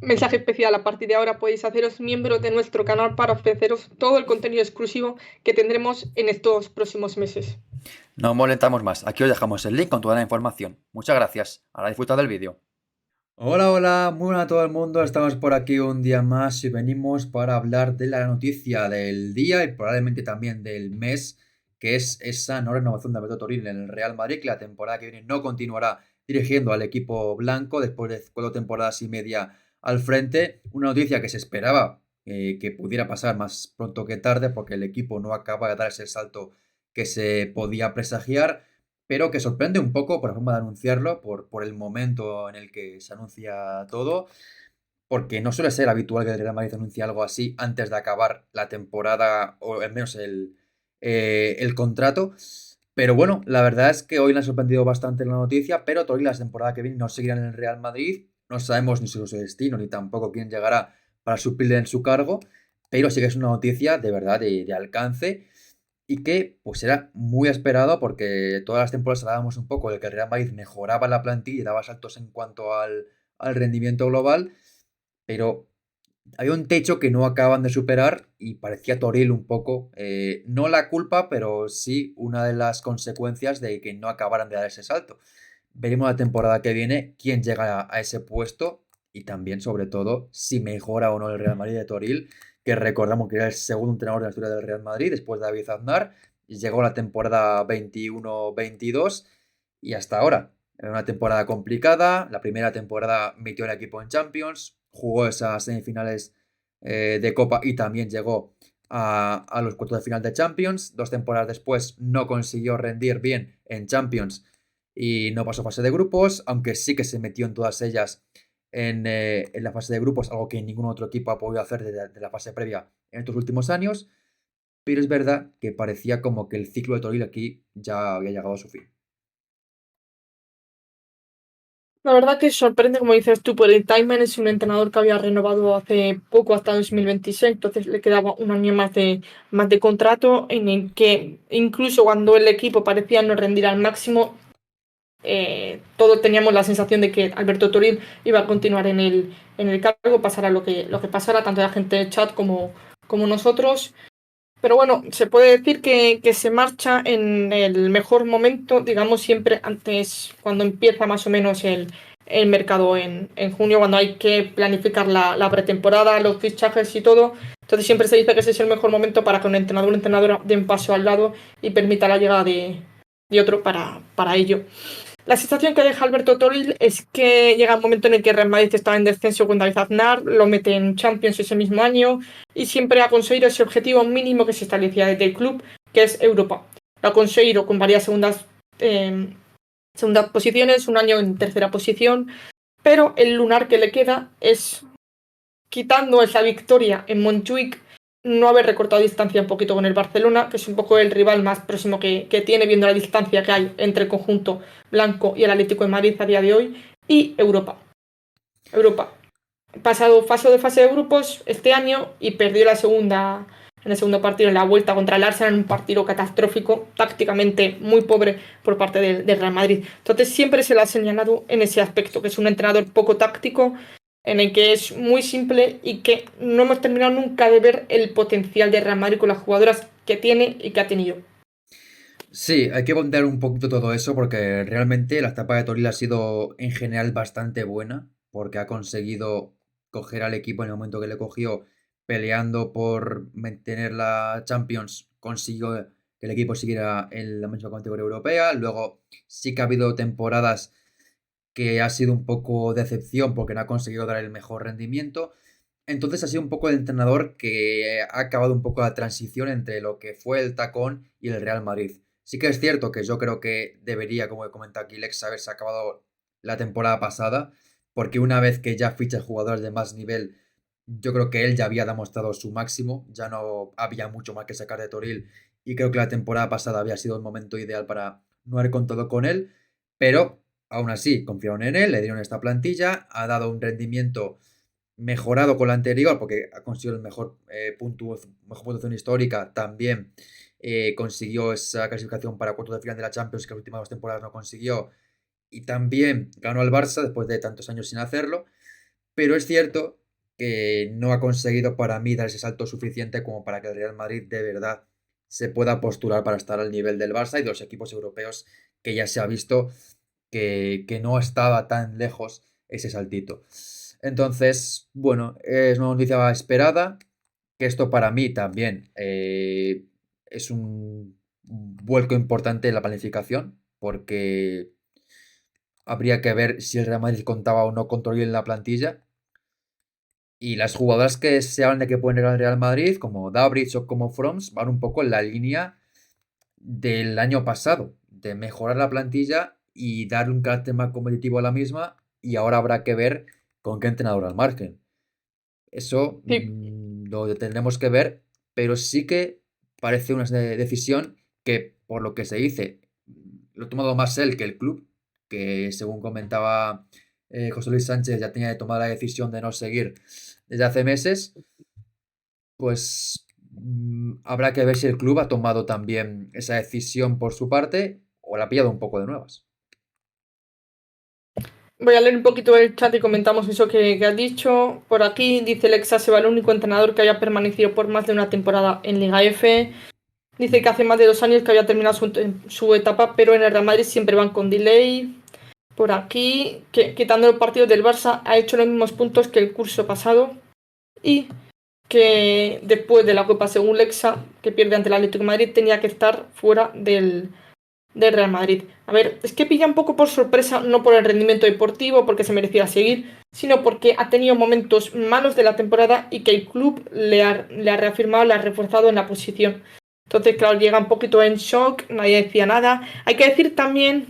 mensaje especial, a partir de ahora podéis haceros miembros de nuestro canal para ofreceros todo el contenido exclusivo que tendremos en estos próximos meses. No molestamos más, aquí os dejamos el link con toda la información. Muchas gracias, ahora disfrutad del vídeo. Hola, hola, muy buenas a todo el mundo. Estamos por aquí un día más y venimos para hablar de la noticia del día y probablemente también del mes, que es esa no renovación de Alberto Toril en el Real Madrid, que la temporada que viene no continuará dirigiendo al equipo blanco después de 4 temporadas y media al frente. Una noticia que se esperaba que pudiera pasar más pronto que tarde porque el equipo no acaba de dar ese salto que se podía presagiar, pero que sorprende un poco por la forma de anunciarlo, por el momento en el que se anuncia todo, porque no suele ser habitual que el Real Madrid anuncie algo así antes de acabar la temporada o al menos el contrato. Pero bueno, la verdad es que hoy le ha sorprendido bastante la noticia, pero todavía la temporada que viene no seguirá en el Real Madrid. No sabemos ni su destino ni tampoco quién llegará para suplirle en su cargo, pero sí que es una noticia de verdad de alcance y que pues era muy esperado porque todas las temporadas hablábamos un poco de que el Real Madrid mejoraba la plantilla y daba saltos en cuanto al rendimiento global, pero había un techo que no acaban de superar y parecía Toril un poco, no la culpa, pero sí una de las consecuencias de que no acabaran de dar ese salto. Veremos la temporada que viene quién llega a ese puesto y también, sobre todo, si mejora o no el Real Madrid de Toril, que recordamos que era el segundo entrenador de la historia del Real Madrid después de David Aznar, y llegó la temporada 21-22 y hasta ahora. Era una temporada complicada, la primera temporada metió el equipo en Champions, jugó esas semifinales de Copa y también llegó a los cuartos de final de Champions. 2 temporadas después no consiguió rendir bien en Champions y no pasó fase de grupos, aunque sí que se metió en todas ellas en la fase de grupos, algo que ningún otro equipo ha podido hacer de la fase previa en estos últimos años. Pero es verdad que parecía como que el ciclo de Toril aquí ya había llegado a su fin. La verdad que sorprende, como dices tú, por el timing. Es un entrenador que había renovado hace poco hasta 2026, entonces le quedaba un año más de contrato, en el que incluso cuando el equipo parecía no rendir al máximo, todos teníamos la sensación de que Alberto Toril iba a continuar en el cargo, pasara lo que pasara, tanto la gente del chat como nosotros. Pero bueno, se puede decir que se marcha en el mejor momento, digamos, siempre antes, cuando empieza más o menos el mercado en junio, cuando hay que planificar la pretemporada, los fichajes y todo. Entonces siempre se dice que ese es el mejor momento para que un entrenador o entrenadora dé un paso al lado y permita la llegada de otro para ello. La sensación que deja Alberto Toril es que llega un momento en el que Real Madrid estaba en descenso con David Aznar, lo mete en Champions ese mismo año y siempre ha conseguido ese objetivo mínimo que se establecía desde el club, que es Europa. Lo ha conseguido con varias segundas posiciones, un año en tercera posición, pero el lunar que le queda es, quitando esa victoria en Montjuic, no haber recortado distancia un poquito con el Barcelona, que es un poco el rival más próximo que tiene, viendo la distancia que hay entre el conjunto blanco y el Atlético de Madrid a día de hoy, y Europa. Europa. Pasado fase de grupos este año y perdió en el segundo partido, en la vuelta contra el Arsenal, en un partido catastrófico, tácticamente muy pobre por parte del Real Madrid. Entonces siempre se le ha señalado en ese aspecto, que es un entrenador poco táctico, en el que es muy simple y que no hemos terminado nunca de ver el potencial de Real Madrid con las jugadoras que tiene y que ha tenido. Sí, hay que ponderar un poquito todo eso porque realmente la etapa de Toril ha sido en general bastante buena porque ha conseguido coger al equipo en el momento que le cogió peleando por mantener la Champions, consiguió que el equipo siguiera en la misma categoría europea. Luego sí que ha habido temporadas que ha sido un poco decepción porque no ha conseguido dar el mejor rendimiento. Entonces ha sido un poco el entrenador que ha acabado un poco la transición entre lo que fue el Tacón y el Real Madrid. Sí que es cierto que yo creo que debería, como comenta aquí Lex, haberse acabado la temporada pasada, porque una vez que ya ficha jugadores de más nivel, yo creo que él ya había demostrado su máximo, ya no había mucho más que sacar de Toril y creo que la temporada pasada había sido el momento ideal para no haber contado con él, pero aún así confiaron en él, le dieron esta plantilla, ha dado un rendimiento mejorado con la anterior porque ha conseguido el mejor puntuación histórica, también consiguió esa clasificación para cuartos de final de la Champions que las últimas 2 temporadas no consiguió y también ganó al Barça después de tantos años sin hacerlo. pero es cierto que no ha conseguido para mí dar ese salto suficiente como para que el Real Madrid de verdad se pueda postular para estar al nivel del Barça y de los equipos europeos que ya se ha visto que no estaba tan lejos ese saltito. Entonces, bueno, es una noticia esperada, que esto para mí también es un vuelco importante en la planificación, porque habría que ver si el Real Madrid contaba o no con Toril en la plantilla. Y las jugadoras que se hablan de que pueden llegar al Real Madrid, como Dabrich o como Froms, van un poco en la línea del año pasado, de mejorar la plantilla y darle un carácter más competitivo a la misma. Y ahora habrá que ver con qué entrenador al margen. Eso Sí, lo tendremos que ver, pero sí que parece una decisión que, por lo que se dice, lo ha tomado más él que el club, que según comentaba José Luis Sánchez ya tenía tomado la decisión de no seguir desde hace meses, pues habrá que ver si el club ha tomado también esa decisión por su parte o la ha pillado un poco de nuevas. voy a leer un poquito el chat y comentamos eso que has dicho. Por aquí dice Lexa se va el único entrenador que haya permanecido por más de una temporada en Liga F. Dice que hace más de 2 años que había terminado su etapa, pero en el Real Madrid siempre van con delay. Por aquí, que quitando el partido del Barça, ha hecho los mismos puntos que el curso pasado. Y que después de la Copa, según Lexa, que pierde ante el Atlético de Madrid, tenía que estar fuera del Real Madrid. A ver, es que pilla un poco por sorpresa, no por el rendimiento deportivo, porque se merecía seguir, sino porque ha tenido momentos malos de la temporada y que el club le ha reafirmado, le ha reforzado en la posición. Entonces, claro, llega un poquito en shock, nadie decía nada. Hay que decir también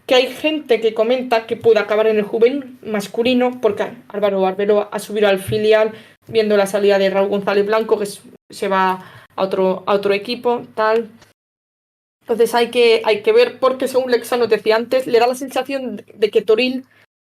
que hay gente que comenta que puede acabar en el juvenil masculino, porque Álvaro Arbeloa ha subido al filial viendo la salida de Raúl González Blanco, que se va a otro equipo, tal. Entonces hay que ver, porque según Lexano decía antes, le da la sensación de que Toril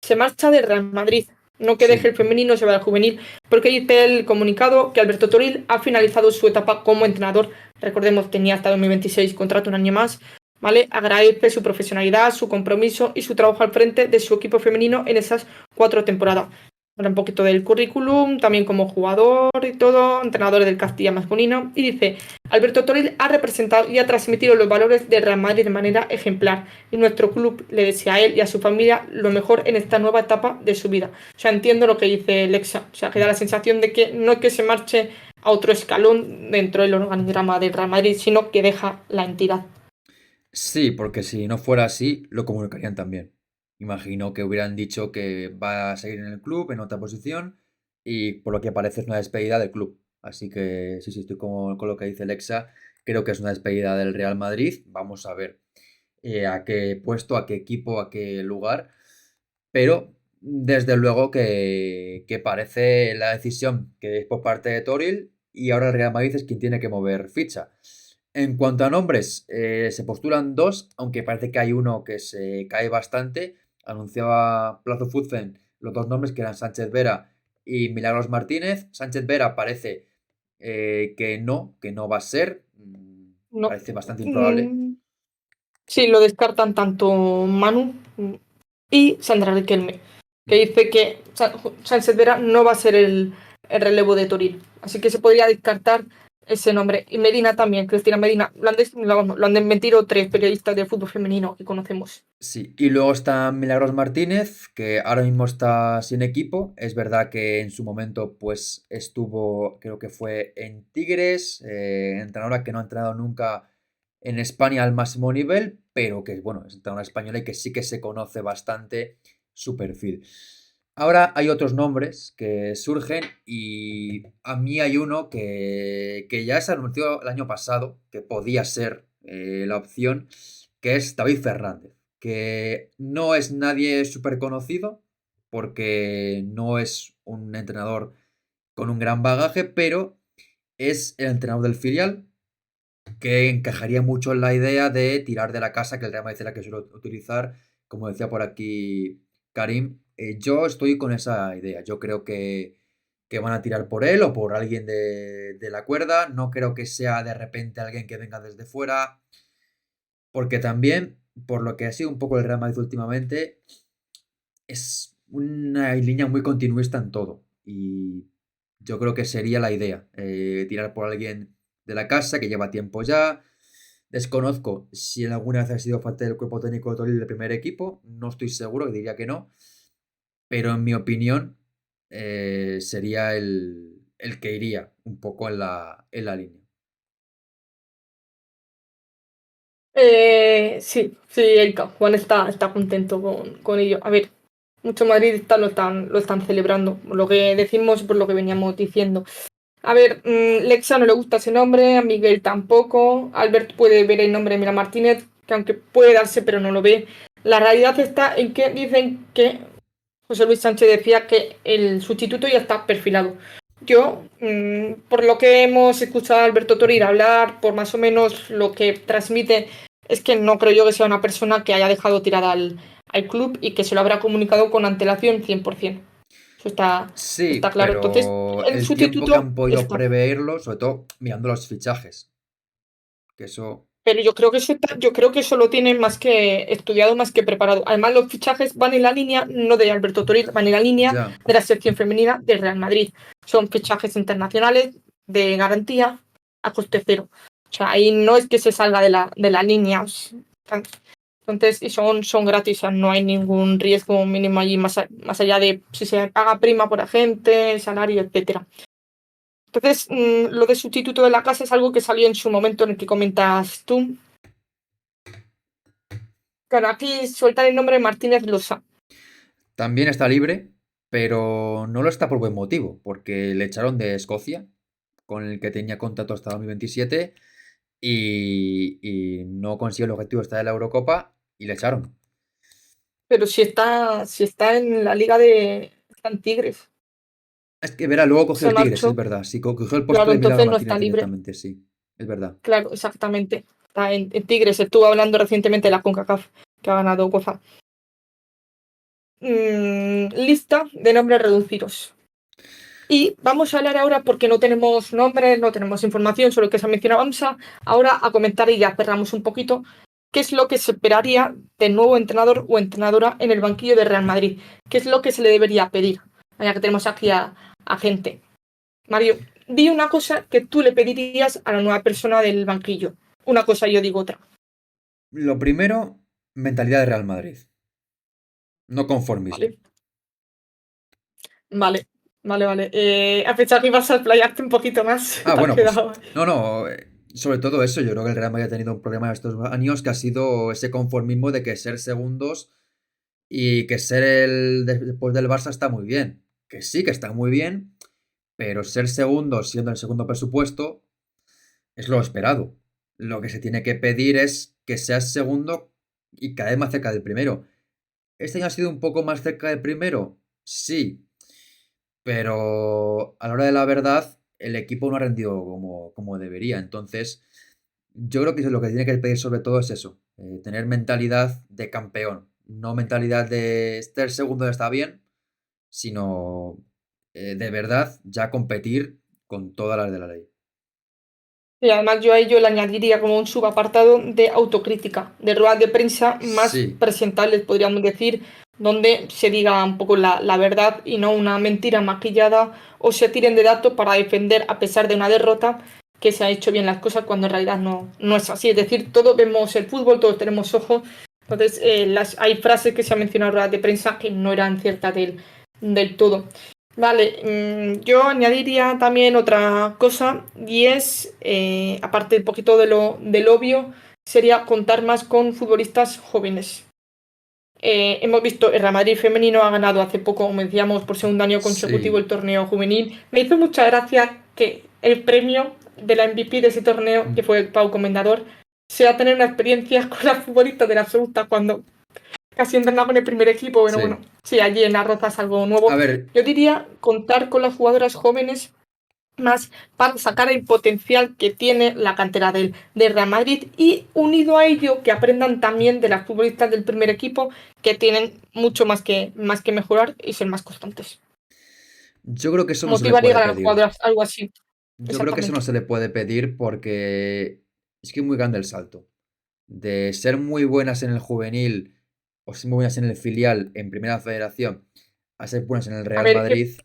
se marcha de Real Madrid, no que deje Sí, el femenino y se vaya al juvenil, porque dice el comunicado que Alberto Toril ha finalizado su etapa como entrenador. Recordemos, tenía hasta 2026 contrato un año más, ¿vale? Agradece su profesionalidad, su compromiso y su trabajo al frente de su equipo femenino en esas 4 temporadas. Habla un poquito del currículum, también como jugador y todo, entrenador del Castilla masculino, y dice: Alberto Toril ha representado y ha transmitido los valores del Real Madrid de manera ejemplar y nuestro club le desea a él y a su familia lo mejor en esta nueva etapa de su vida. O sea, entiendo lo que dice Lexa, o sea, que da la sensación de que no es que se marche a otro escalón dentro del organigrama del Real Madrid, sino que deja la entidad. sí, porque si no fuera así, lo comunicarían también. Imagino que hubieran dicho que va a seguir en el club, en otra posición, y por lo que parece es una despedida del club. Así que sí, sí, estoy con lo que dice Lexa. Creo que es una despedida del Real Madrid. Vamos a ver a qué puesto, a qué equipo, a qué lugar. Pero desde luego que parece la decisión que es por parte de Toril y ahora el Real Madrid es quien tiene que mover ficha. En cuanto a nombres, se postulan dos, aunque parece que hay uno que se cae bastante. Anunciaba Plazo Futfen los dos nombres que eran Sánchez Vera y Milagros Martínez. Sánchez Vera parece que no va a ser. No. Parece bastante improbable. Mm, sí, lo descartan tanto Manu y Sandra Riquelme, que dice que Sánchez Vera no va a ser el relevo de Toril. Así que se podría descartar ese nombre. Y Medina también, Cristina Medina. Lo han desmentido 3 periodistas de fútbol femenino que conocemos. Sí, y luego está Milagros Martínez, que ahora mismo está sin equipo. Es verdad que en su momento, pues estuvo, creo que fue en Tigres, entrenadora que no ha entrenado nunca en España al máximo nivel, pero que, bueno, es entrenadora española y que sí que se conoce bastante su perfil. Ahora hay otros nombres que surgen y a mí hay uno que ya se anunció el año pasado que podía ser la opción, que es David Fernández, que no es nadie súper conocido porque no es un entrenador con un gran bagaje, pero es el entrenador del filial que encajaría mucho en la idea de tirar de la casa que el Real Madrid es la que suele utilizar, como decía por aquí Karim. Yo estoy con esa idea. Yo creo que van a tirar por él o por alguien de la cuerda. No creo que sea de repente alguien que venga desde fuera. Porque también, por lo que ha sido un poco el Real Madrid últimamente, es una línea muy continuista en todo. Y yo creo que sería la idea, tirar por alguien de la casa que lleva tiempo ya. Desconozco si en alguna vez ha sido parte del cuerpo técnico de Toril del primer equipo, no estoy seguro, diría que no, pero en mi opinión sería el que iría un poco en la línea. Sí, sí, Erika, Juan está contento con ello. A ver, muchos madridistas lo están celebrando, por lo que decimos, por lo que veníamos diciendo. A ver, Lexa no le gusta ese nombre, a Miguel tampoco, Albert puede ver el nombre de Mira Martínez, que aunque puede darse, pero no lo ve. La realidad está en que dicen que José Luis Sánchez decía que el sustituto ya está perfilado. Yo, por lo que hemos escuchado a Alberto Toril hablar, por más o menos lo que transmite, es que no creo yo que sea una persona que haya dejado tirada al club y que se lo habrá comunicado con antelación 100%. Eso está Sí, claro. Entonces, pero el el tiempo que sustituto han podido está. preverlo, sobre todo mirando los fichajes, que eso Pero yo creo que eso lo tienen más que estudiado, más que preparado. Además, los fichajes van en la línea, no de Alberto Toril, van en la línea ya. de la sección femenina del Real Madrid. Son fichajes internacionales de garantía a coste cero. O sea, ahí no es que se salga de la línea. Entonces, y son gratis, o sea, no hay ningún riesgo mínimo allí, más allá de si se paga prima por agente, salario, etcétera. Entonces, lo de sustituto de la casa es algo que salió en su momento en el que comentas tú. Claro, aquí sueltan el nombre de Martínez Losa. También está libre, pero no lo está por buen motivo, porque le echaron de Escocia, con el que tenía contrato hasta 2027, y no consiguió el objetivo de estar en la Eurocopa y le echaron. Pero si está en la liga de. Está en Tigres. Es que verá, luego cogió Se el Tigres, es marchó. verdad. Sí, cogió el puesto Claro, de Milagro entonces no está Martínez libre. directamente, sí, es verdad. Claro, exactamente. Está en Tigres. Estuvo hablando recientemente de la CONCACAF, que ha ganado UEFA. Lista de nombres reducidos. Y vamos a hablar ahora, porque no tenemos nombres, no tenemos información sobre lo que se ha mencionado. Vamos ahora a comentar y ya cerramos un poquito qué es lo que se esperaría del nuevo entrenador o entrenadora en el banquillo de Real Madrid. ¿Qué es lo que se le debería pedir? Ya que tenemos aquí a gente. Mario, di una cosa que tú le pedirías a la nueva persona del banquillo. Una cosa y yo digo otra. Lo primero, mentalidad de Real Madrid, no conformismo. Vale, vale, vale. A pensar que ibas a explayarte un poquito más. Ah, Te has bueno, pues quedado. no, no, sobre todo eso, yo creo que el Real Madrid ha tenido un problema estos años que ha sido ese conformismo de que ser segundos y que ser después del Barça está muy bien. Que sí, que está muy bien, pero ser segundo siendo el segundo presupuesto es lo esperado. Lo que se tiene que pedir es que seas segundo y cada vez más cerca del primero. ¿Este año ha sido un poco más cerca del primero? Sí, pero a la hora de la verdad, el equipo no ha rendido como debería. Entonces, yo creo que lo que tiene que pedir sobre todo es eso, tener mentalidad de campeón, no mentalidad de estar segundo está bien, sino de verdad ya competir con todas las de la ley. Y además yo a ello le añadiría como un subapartado de autocrítica, de ruedas de prensa más Sí, presentables, podríamos decir, donde se diga un poco la verdad y no una mentira maquillada o se tiren de datos para defender, a pesar de una derrota, que se ha hecho bien las cosas cuando en realidad no es así. Es decir, todos vemos el fútbol, todos tenemos ojos. Entonces, hay frases que se han mencionado en ruedas de prensa que no eran ciertas del todo. Vale, yo añadiría también otra cosa y es, aparte un poquito del obvio, sería contar más con futbolistas jóvenes. Hemos visto el Real Madrid femenino ha ganado hace poco, como decíamos, por segundo año consecutivo sí, el torneo juvenil. Me hizo mucha gracia que el premio de la MVP de ese torneo, que fue el Pau Comendador, sea tener una experiencia con las futbolistas de la absoluta cuando casi entrenaba con el primer equipo. Bueno, sí. sí, allí en la Roza es algo A nuevo. ver, Yo diría contar con las jugadoras jóvenes más para sacar el potencial que tiene la cantera del Real Madrid y unido a ello que aprendan también de las futbolistas del primer equipo que tienen mucho más que mejorar y ser más constantes. yo creo que eso no se le Motivar y puede llegar a las pedir. jugadoras, algo así, Yo creo que eso no exactamente. se le puede pedir porque es que es muy grande el salto. De ser muy buenas en el juvenil o ser muy buenas en el filial en primera federación a ser buenas en el A Real ver, Madrid.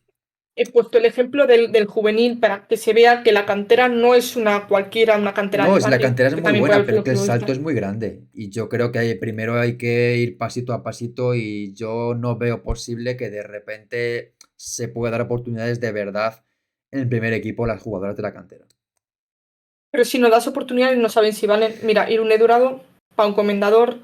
he puesto el ejemplo del juvenil para que se vea que la cantera no es una cualquiera, una cantera No, del si la barrio, cantera es que muy también puede buena, haber pero es sido que el futbolista. salto es muy grande. Y yo creo que primero hay que ir pasito a pasito y yo no veo posible que de repente se pueda dar oportunidades de verdad en el primer equipo a las jugadoras de la cantera. Pero si no das oportunidades no saben si valen. Mira, Irune Dorado, para un comendador,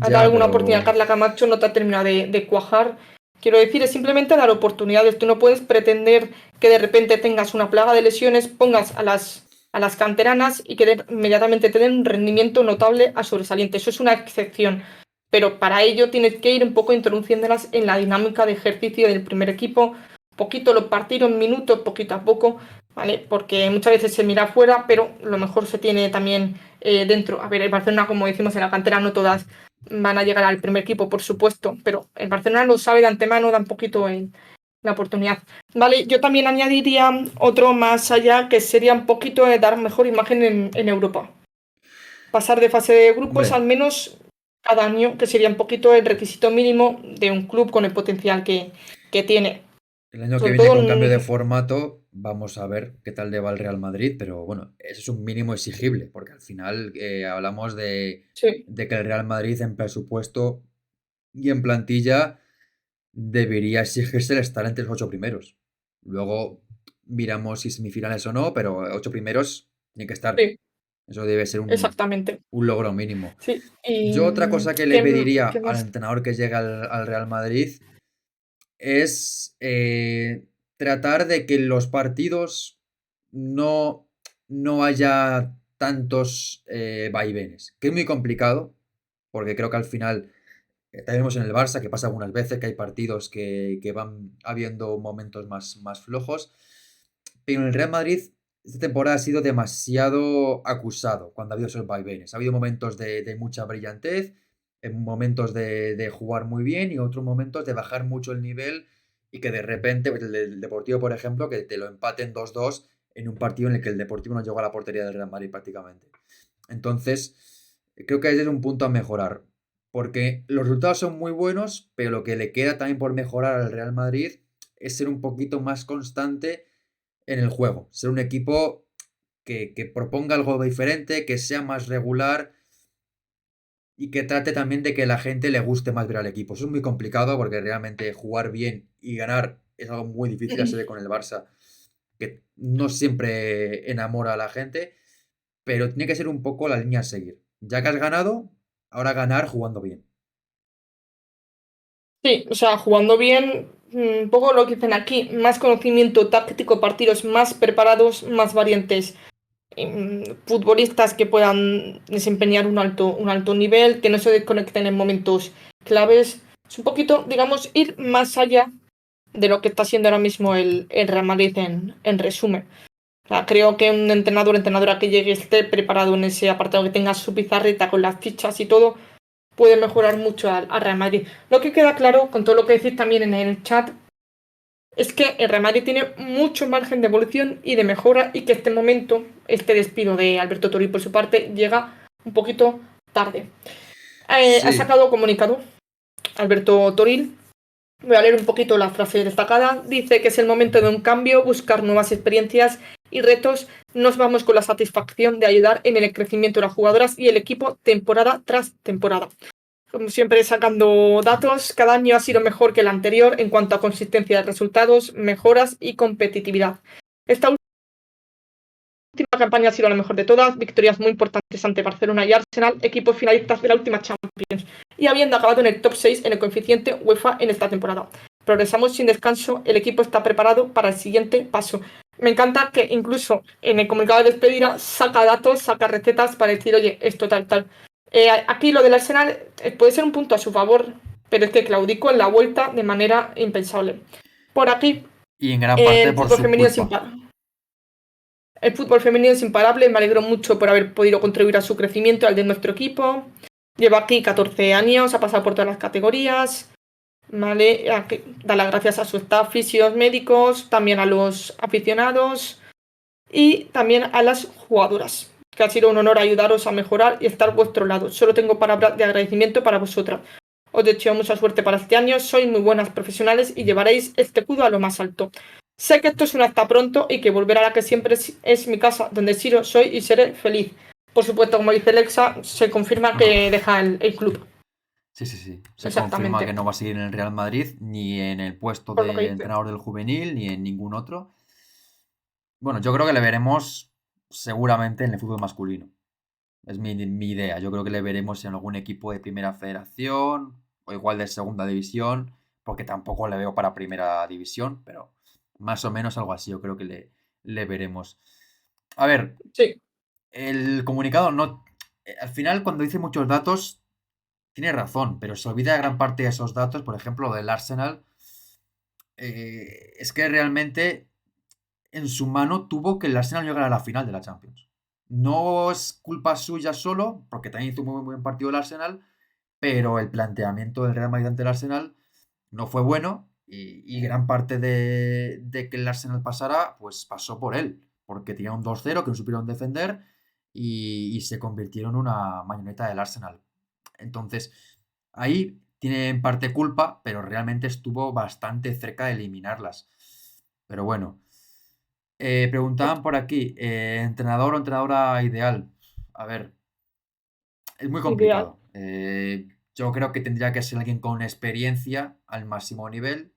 ha dado Ya, alguna oportunidad a pero Carla Camacho, no te ha terminado de cuajar. Quiero decir, es simplemente dar oportunidades. Tú no puedes pretender que de repente tengas una plaga de lesiones, pongas a las canteranas y que inmediatamente te den un rendimiento notable a sobresaliente. Eso es una excepción. Pero para ello tienes que ir un poco introduciéndolas en la dinámica de ejercicio del primer equipo, poquito los partidos, minutos, poquito a poco, ¿vale? Porque muchas veces se mira afuera, pero lo mejor se tiene también dentro. A ver, el Barcelona, como decimos en la cantera, no todas van a llegar al primer equipo, por supuesto, pero el Barcelona lo sabe de antemano, da un poquito la oportunidad. Vale, yo también añadiría otro más allá, que sería un poquito de dar mejor imagen en Europa. Pasar de fase de grupos hombre, al menos cada año, que sería un poquito el requisito mínimo de un club con el potencial que tiene. el año que Sobre viene todo, con cambio de formato, vamos a ver qué tal le va al Real Madrid, pero bueno, eso es un mínimo exigible, porque al final hablamos sí, de que el Real Madrid en presupuesto y en plantilla debería exigirse el estar entre los 8 primeros. Luego miramos si semifinales o no, pero 8 primeros tiene que estar. sí, Eso debe ser exactamente. un logro mínimo. Sí, y Yo otra cosa que le ¿qué, pediría qué al más? entrenador que llega al Real Madrid es tratar de que en los partidos no, no haya tantos vaivenes, que es muy complicado, porque creo que al final también vemos en el Barça que pasa algunas veces que hay partidos que van habiendo momentos más flojos, pero en el Real Madrid esta temporada ha sido demasiado acusado cuando ha habido esos vaivenes. Ha habido momentos de mucha brillantez, en momentos de jugar muy bien y otros momentos de bajar mucho el nivel y que de repente, pues, el Deportivo, por ejemplo, que te lo empaten 2-2 en un partido en el que el Deportivo no llegó a la portería del Real Madrid prácticamente. Entonces, creo que ese es un punto a mejorar, porque los resultados son muy buenos, pero lo que le queda también por mejorar al Real Madrid es ser un poquito más constante en el juego, ser un equipo que proponga algo diferente, que sea más regular y que trate también de que la gente le guste más ver al equipo. Eso es muy complicado porque realmente jugar bien y ganar es algo muy difícil, ya se ve con el Barça, que no siempre enamora a la gente, pero tiene que ser un poco la línea a seguir. Ya que has ganado, ahora ganar jugando bien. Sí, o sea, jugando bien, un poco lo que dicen aquí, más conocimiento táctico, partidos más preparados, más variantes, futbolistas que puedan desempeñar un alto nivel, que no se desconecten en momentos claves. Es un poquito, digamos, ir más allá de lo que está siendo ahora mismo el Real Madrid en resumen. O sea, creo que un entrenador, entrenadora que llegue esté preparado en ese apartado, que tenga su pizarrita con las fichas y todo, puede mejorar mucho al Real Madrid. Lo que queda claro, con todo lo que decís también en el chat, es que el Real Madrid tiene mucho margen de evolución y de mejora y que este momento, este despido de Alberto Toril por su parte, llega un poquito tarde. Ha Sí, sacado comunicado Alberto Toril. Voy a leer un poquito la frase destacada. Dice que es el momento de un cambio, buscar nuevas experiencias y retos. Nos vamos con la satisfacción de ayudar en el crecimiento de las jugadoras y el equipo temporada tras temporada. Como siempre, sacando datos, cada año ha sido mejor que el anterior en cuanto a consistencia de resultados, mejoras y competitividad. Esta última campaña ha sido la mejor de todas, victorias muy importantes ante Barcelona y Arsenal, equipos finalistas de la última Champions, y habiendo acabado en el top 6 en el coeficiente UEFA en esta temporada. Progresamos sin descanso, el equipo está preparado para el siguiente paso. Me encanta que incluso en el comunicado de despedida saca datos, saca recetas para decir, oye, esto tal, tal. Aquí lo del Arsenal puede ser un punto a su favor, pero es que claudicó en la vuelta de manera impensable. Por aquí, y en gran parte el por fútbol su femenino es culpa. imparable. El fútbol femenino es imparable, me alegro mucho por haber podido contribuir a su crecimiento, al de nuestro equipo. Lleva aquí 14 años, ha pasado por todas las categorías. ¿Vale? Da las gracias a su staff, fisios, médicos, también a los aficionados y también a las jugadoras, que ha sido un honor ayudaros a mejorar y estar a vuestro lado. Solo tengo palabras de agradecimiento para vosotras. Os deseo mucha suerte para este año, sois muy buenas profesionales y llevaréis este escudo a lo más alto. Sé que esto es un hasta pronto y que volver a la que siempre es mi casa, donde Siro soy y seré feliz. Por supuesto, como dice Lexa, se confirma que deja el club. Sí, sí, sí. Se confirma que Exactamente. no va a seguir en el Real Madrid, ni en el puesto Por lo que de dice. entrenador del juvenil, ni en ningún otro. Bueno, yo creo que le veremos seguramente en el fútbol masculino. Es mi idea. Yo creo que le veremos en algún equipo de primera federación o igual de segunda división, porque tampoco le veo para primera división, pero más o menos algo así. Yo creo que le veremos. A ver, Sí, el comunicado no. Al final, cuando dice muchos datos, tiene razón, pero se olvida gran parte de esos datos. Por ejemplo, del Arsenal. Es que realmente en su mano tuvo que el Arsenal llegara a la final de la Champions. No es culpa suya solo, porque también hizo un muy buen partido el Arsenal, pero el planteamiento del Real Madrid ante el Arsenal no fue bueno y gran parte de que el Arsenal pasara, pues pasó por él, porque tenía un 2-0 que no supieron defender y se convirtieron en una marioneta del Arsenal. Entonces, ahí tiene en parte culpa, pero realmente estuvo bastante cerca de eliminarlas. Pero bueno, preguntaban por aquí, entrenador o entrenadora ideal. A ver, es muy ideal. complicado. Yo creo que tendría que ser alguien con experiencia al máximo nivel.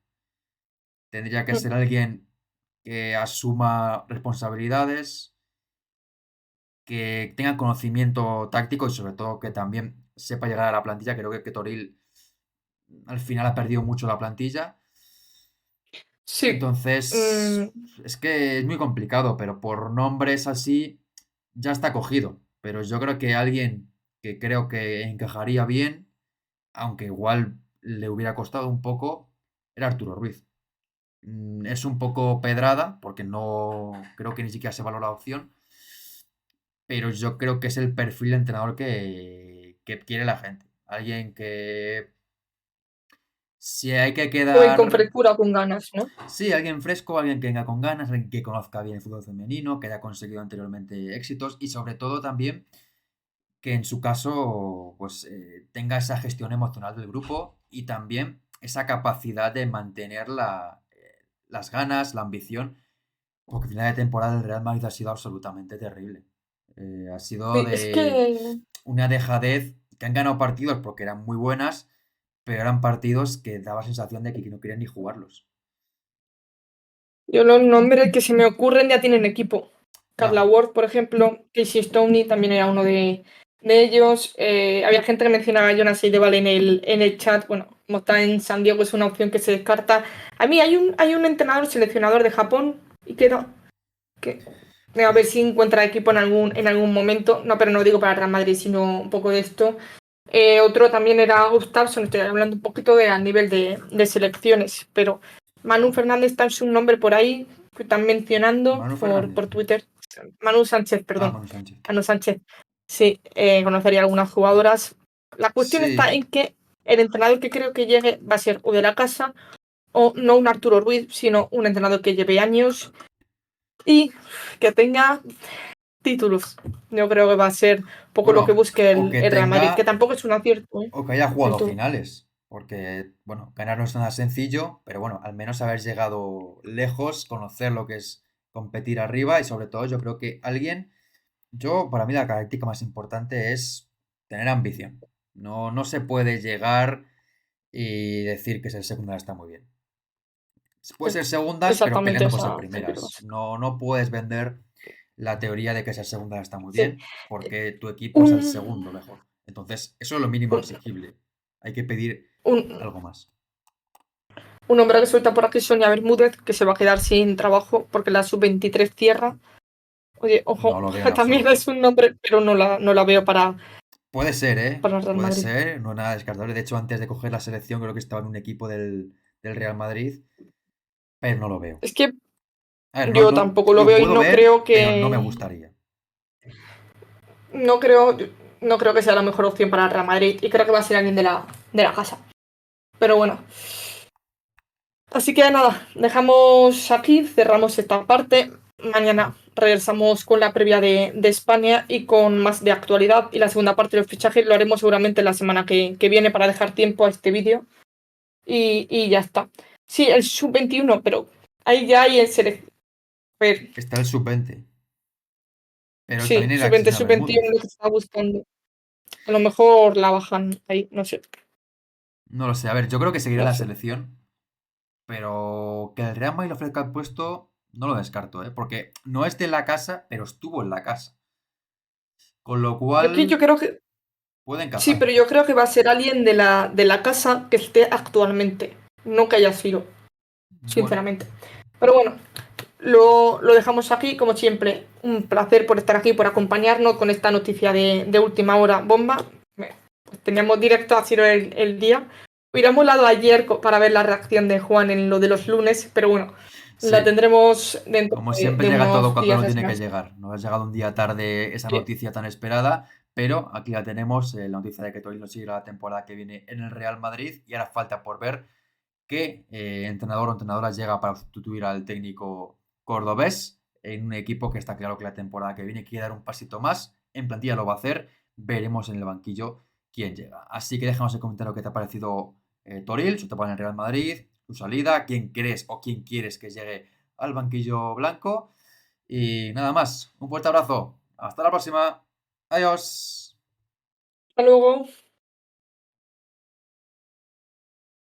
Tendría que Mm. ser alguien que asuma responsabilidades, que tenga conocimiento táctico y sobre todo que también sepa llegar a la plantilla. Creo que Toril al final ha perdido mucho la plantilla. Sí. Entonces, Mm, es que es muy complicado, pero por nombres así ya está cogido. Pero yo creo que alguien que creo que encajaría bien, aunque igual le hubiera costado un poco, era Arturo Ruiz. Es un poco pedrada, porque no creo que ni siquiera se valora la opción, pero yo creo que es el perfil de entrenador que quiere la gente. Alguien que si hay que joven con quedar. frescura, con ganas, ¿no? Sí, alguien fresco, alguien que venga con ganas, alguien que conozca bien el fútbol femenino, que haya conseguido anteriormente éxitos y sobre todo también que en su caso pues tenga esa gestión emocional del grupo y también esa capacidad de mantener las ganas, la ambición, porque el final de temporada del Real Madrid ha sido absolutamente terrible. Ha sido Sí, es de que una dejadez que han ganado partidos porque eran muy buenas, pero eran partidos que daba sensación de que no querían ni jugarlos. yo los nombres que se me ocurren ya tienen equipo. Carla Ya. Ward, por ejemplo, Casey Stoney también era uno de ellos. Había gente que mencionaba a Jonas Eidevall en el chat. Bueno, como está en San Diego, es una opción que se descarta. A mí hay un entrenador seleccionador de Japón y que a ver si encuentra equipo en algún momento. No, pero no digo para Real Madrid, sino un poco de esto. Otro también era Gustafsson, estoy hablando un poquito a nivel de selecciones, pero Manu Fernández está en su nombre por ahí, que están mencionando Manu Fernández. por Twitter. Manu Sánchez, Ah, perdón. Manu Sánchez. Manu Sánchez. Sí, conocería algunas jugadoras. La cuestión está Sí. en que el entrenador que creo que llegue va a ser o de la casa o no un Arturo Ruiz, sino un entrenador que lleve años y que tenga títulos. Yo creo que va a ser un poco lo que Bueno, busque o el, que el Real Madrid, que tenga, tampoco es un acierto, o que haya del jugado todo. finales. Porque, bueno, ganar no es nada sencillo, pero bueno, al menos haber llegado lejos, conocer lo que es competir arriba y sobre todo yo creo que para mí la característica más importante es tener ambición. No se puede llegar y decir que ser segunda está muy bien. Puede ser segundas, pero Exactamente, peleando o por ser sea, siempre lo primeras. vas. No puedes vender la teoría de que ser segunda está muy Sí. bien, porque tu equipo es el segundo Un, mejor. Entonces, eso es lo mínimo un, exigible. Hay que pedir un, algo más. un hombre que suelta por aquí, Sonia Bermúdez, que se va a quedar sin trabajo porque la sub-23 cierra. Oye, No ojo, lo veo en también absoluto. es un nombre, pero no la veo Puede ser, ¿eh? para Real Puede Madrid. ser, no es nada descartable. De hecho, antes de coger la selección, creo que estaba en un equipo del Real Madrid, pero no lo veo. Es que A ver, yo tampoco lo lo veo y puedo no ver, creo pero no me que. gustaría. No creo, no creo que sea la mejor opción para el Real Madrid. Y creo que va a ser alguien de la casa. Pero bueno. Así que nada, dejamos aquí, cerramos esta parte. Mañana regresamos con la previa de España y con más de actualidad. Y la segunda parte de los fichajes lo haremos seguramente la semana que viene para dejar tiempo a este vídeo. Y ya está. Sí, el sub-21, pero ahí ya hay el selección. Está el sub-20. Pero Sí, también el sub-20, Alexis sub-21 Bermúdez. lo que estaba buscando. A lo mejor la bajan ahí, no sé. No lo sé. A ver, yo creo que seguirá No la sé. selección. Pero que el Real Madrid le ofrezca el puesto, no lo descarto, ¿eh? Porque no es de la casa, pero estuvo en la casa. Con lo Yo cual creo que. puede Sí, encajar. pero yo creo que va a ser alguien de la casa que esté actualmente. No que haya sido, Bueno, sinceramente. Pero bueno, lo dejamos aquí, como siempre. Un placer por estar aquí, por acompañarnos con esta noticia de última hora bomba. Pues teníamos directo a Ciro el día. Hubiera molado ayer para ver la reacción de Juan en lo de los lunes, pero bueno, la sí. tendremos dentro Como de, siempre de llega todo unos cuando días no de tiene que descanso. llegar. Nos ha llegado un día tarde esa Sí. noticia tan esperada, pero aquí la tenemos, la noticia de que Torino sigue la temporada que viene en el Real Madrid y ahora falta por ver qué entrenador o entrenadora llega para sustituir al técnico cordobés en un equipo que está claro que la temporada que viene quiere dar un pasito más. En plantilla lo va a hacer. Veremos en el banquillo quién llega. Así que déjanos en comentario qué te ha parecido Toril, su etapa en el Real Madrid, su salida, quién crees o quién quieres que llegue al banquillo blanco. Y nada más. Un fuerte abrazo. Hasta la próxima. Adiós. Hasta luego.